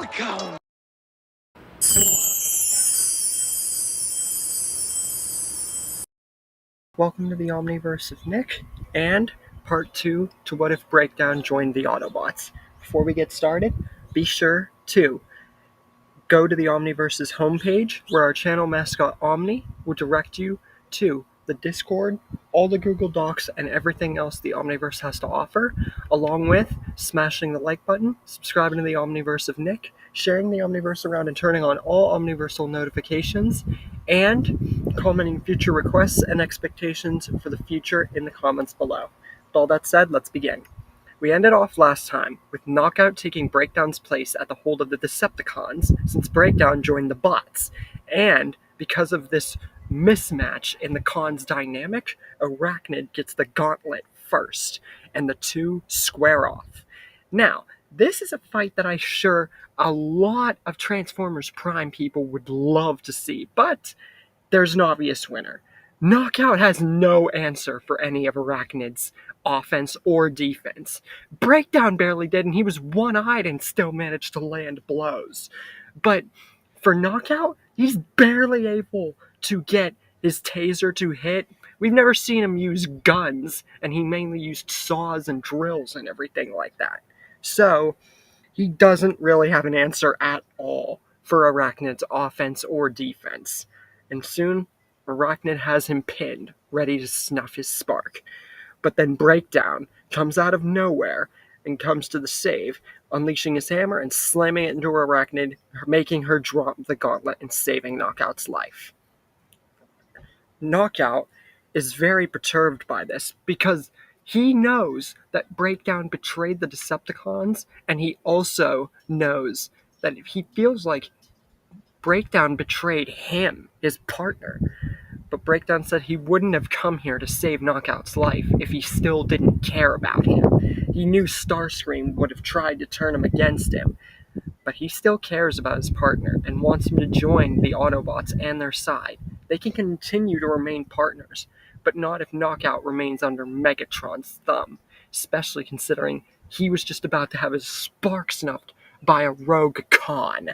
Welcome! Welcome to the omniverse of Nick, and part 2 to What If Breakdown joined the Autobots. Before we get started, be sure to go to the Omniverse's homepage, where our channel mascot Omni will direct you to the Discord, all the Google Docs, and everything else the Omniverse has to offer, along with smashing the like button, subscribing to the Omniverse of Nick, sharing the Omniverse around and turning on all Omniversal notifications, and commenting future requests and expectations for the future in the comments below. With all that said, let's begin. We ended off last time with Knockout taking Breakdown's place at the hold of the Decepticons, since Breakdown joined the bots. And because of this mismatch in the cons' dynamic, Arachnid gets the gauntlet first, and the two square off. Now, this is a fight that I'm sure a lot of Transformers Prime people would love to see, but there's an obvious winner. Knockout has no answer for any of Arachnid's offense or defense. Breakdown barely did, and he was one-eyed and still managed to land blows. But for Knockout, he's barely able to get his taser to hit. We've never seen him use guns, and he mainly used saws and drills and everything like that. So, he doesn't really have an answer at all for Arachnid's offense or defense. And soon, Arachnid has him pinned, ready to snuff his spark. But then Breakdown comes out of nowhere and comes to the save, unleashing his hammer and slamming it into Arachnid, making her drop the gauntlet and saving Knockout's life. Knockout is very perturbed by this because he knows that Breakdown betrayed the Decepticons, and he also knows that he feels like Breakdown betrayed him, his partner. But Breakdown said he wouldn't have come here to save Knockout's life if he still didn't care about him. He knew Starscream would have tried to turn him against him, but he still cares about his partner and wants him to join the Autobots and their side. They can continue to remain partners, but not if Knockout remains under Megatron's thumb, especially considering he was just about to have his spark snuffed by a rogue con.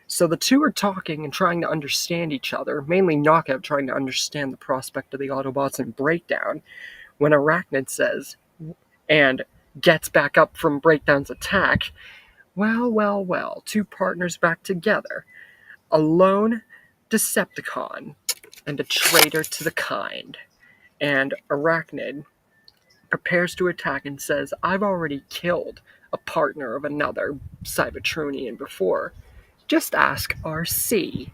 So the two are talking and trying to understand each other, mainly Knockout trying to understand the prospect of the Autobots and Breakdown, when Arachnid says, and gets back up from Breakdown's attack, well, two partners back together. A lone Decepticon and a traitor to the kind. And Arachnid prepares to attack and says, I've already killed a partner of another Cybertronian before. Just ask RC.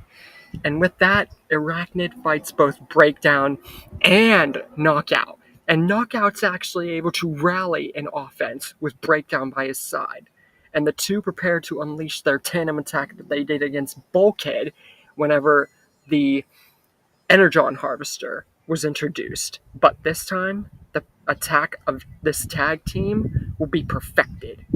And with that, Arachnid fights both Breakdown and Knockout. And Knockout's actually able to rally in offense with Breakdown by his side. And the two prepare to unleash their tandem attack that they did against Bulkhead whenever the Energon Harvester was introduced. But this time, the attack of this tag team will be perfected.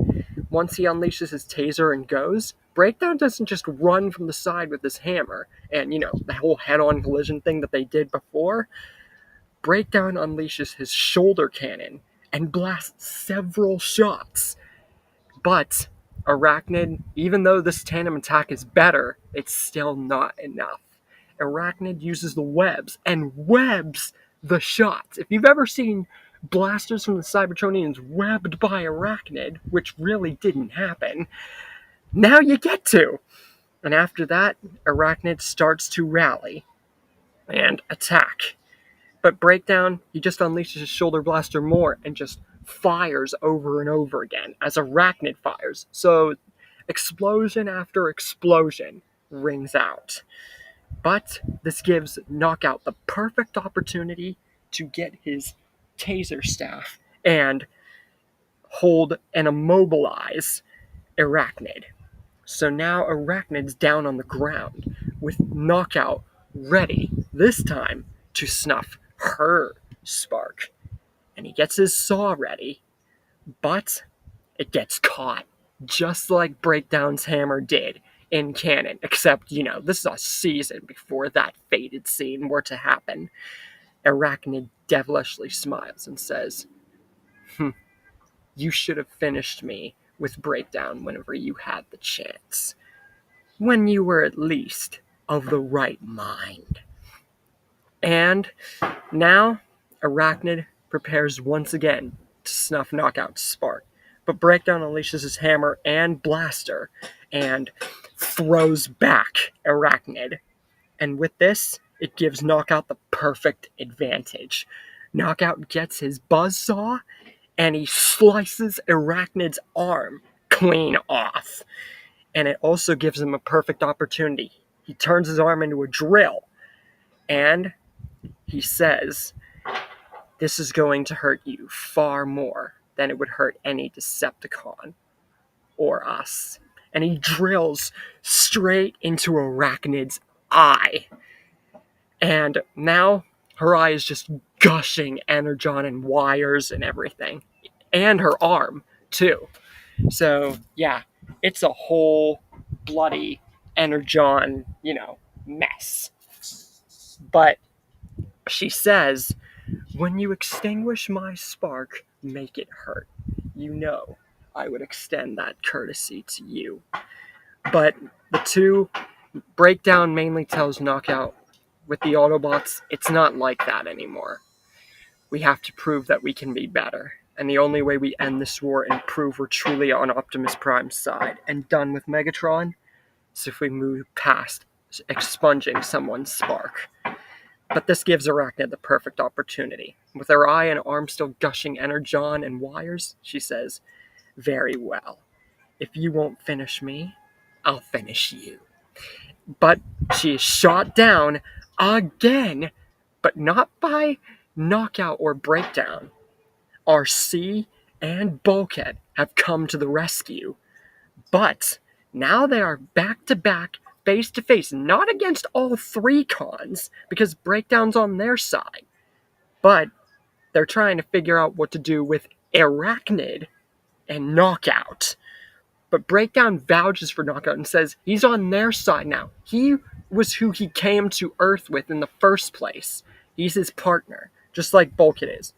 Once he unleashes his taser and goes, Breakdown doesn't just run from the side with his hammer and, the whole head-on collision thing that they did before. Breakdown unleashes his shoulder cannon and blasts several shots. But Arachnid, even though this tandem attack is better, it's still not enough. Arachnid uses the webs and webs the shots. If you've ever seen blasters from the Cybertronians webbed by Arachnid, which really didn't happen, now you get to. And after that, Arachnid starts to rally and attack. But Breakdown, he just unleashes his shoulder blaster more and just fires over and over again as Arachnid fires. So explosion after explosion rings out. But this gives Knockout the perfect opportunity to get his taser staff and hold and immobilize Arachnid. So now Arachnid's down on the ground with Knockout ready, this time, to snuff her spark. And he gets his saw ready, but it gets caught, just like Breakdown's hammer did in canon, except, this is a season before that fated scene were to happen. Arachnid devilishly smiles and says, you should have finished me with Breakdown whenever you had the chance. When you were at least of the right mind. And now, Arachnid prepares once again to snuff Knockout's spark. But Breakdown unleashes his hammer and blaster and throws back Arachnid. And with this, it gives Knockout the perfect advantage. Knockout gets his buzzsaw and he slices Arachnid's arm clean off. And it also gives him a perfect opportunity. He turns his arm into a drill and he says, "This is going to hurt you far more than it would hurt any Decepticon or us." And he drills straight into Arachnid's eye. And now her eye is just gushing energon and wires and everything. And her arm, too. So, yeah, it's a whole bloody energon, mess. But she says, "When you extinguish my spark, make it hurt. You know I would extend that courtesy to you." But the two, Breakdown mainly tells Knockout, with the Autobots, it's not like that anymore. We have to prove that we can be better. And the only way we end this war and prove we're truly on Optimus Prime's side and done with Megatron is if we move past expunging someone's spark. But this gives Arachnid the perfect opportunity. With her eye and arm still gushing energon and wires, she says, "Very well. If you won't finish me, I'll finish you." But she is shot down again, but not by Knockout or Breakdown. RC and Bulkhead have come to the rescue, but now they are back to back, face to face, not against all three cons, because Breakdown's on their side, but they're trying to figure out what to do with Arachnid and Knockout. But Breakdown vouches for Knockout and says he's on their side now. He was who he came to Earth with in the first place. He's his partner, just like Bulkhead is.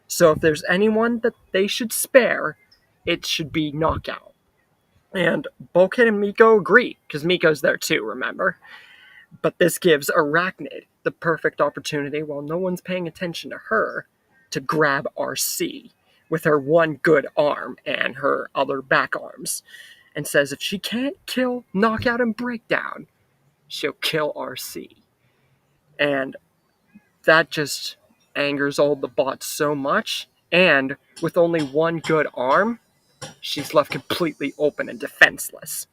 So if there's anyone that they should spare, it should be Knockout. And Bulkhead and Miko agree, because Miko's there too, remember? But this gives Arachnid the perfect opportunity, while no one's paying attention to her, to grab RC with her one good arm and her other back arms, and says if she can't kill Knockout and Breakdown, she'll kill RC. And that just angers all the bots so much, and with only one good arm, she's left completely open and defenseless.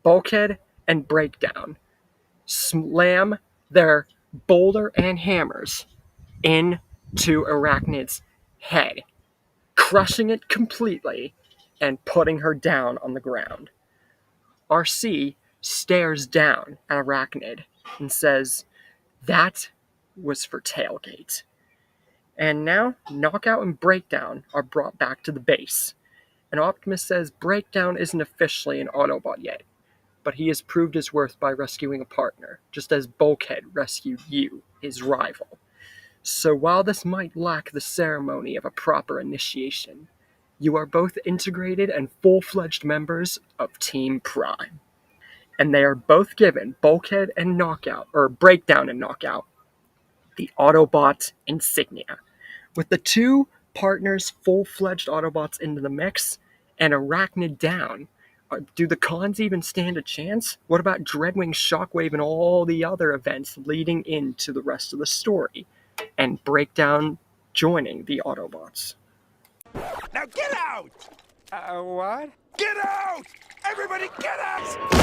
Bulkhead and Breakdown slam their boulder and hammers into Arachnid's head, crushing it completely and putting her down on the ground. RC stares down at Arachnid and says, "That was for Tailgate." And now, Knockout and Breakdown are brought back to the base. And Optimus says Breakdown isn't officially an Autobot yet, but he has proved his worth by rescuing a partner, just as Bulkhead rescued you, his rival. So while this might lack the ceremony of a proper initiation, you are both integrated and full-fledged members of Team Prime. And they are both given, Bulkhead and Knockout, or Breakdown and Knockout, the Autobot insignia. With the two partners full-fledged Autobots into the mix, and Arachnid down, do the cons even stand a chance? What about Dreadwing, Shockwave, and all the other events leading into the rest of the story? And Breakdown joining the Autobots. Now get out! What? Get out! Everybody get out!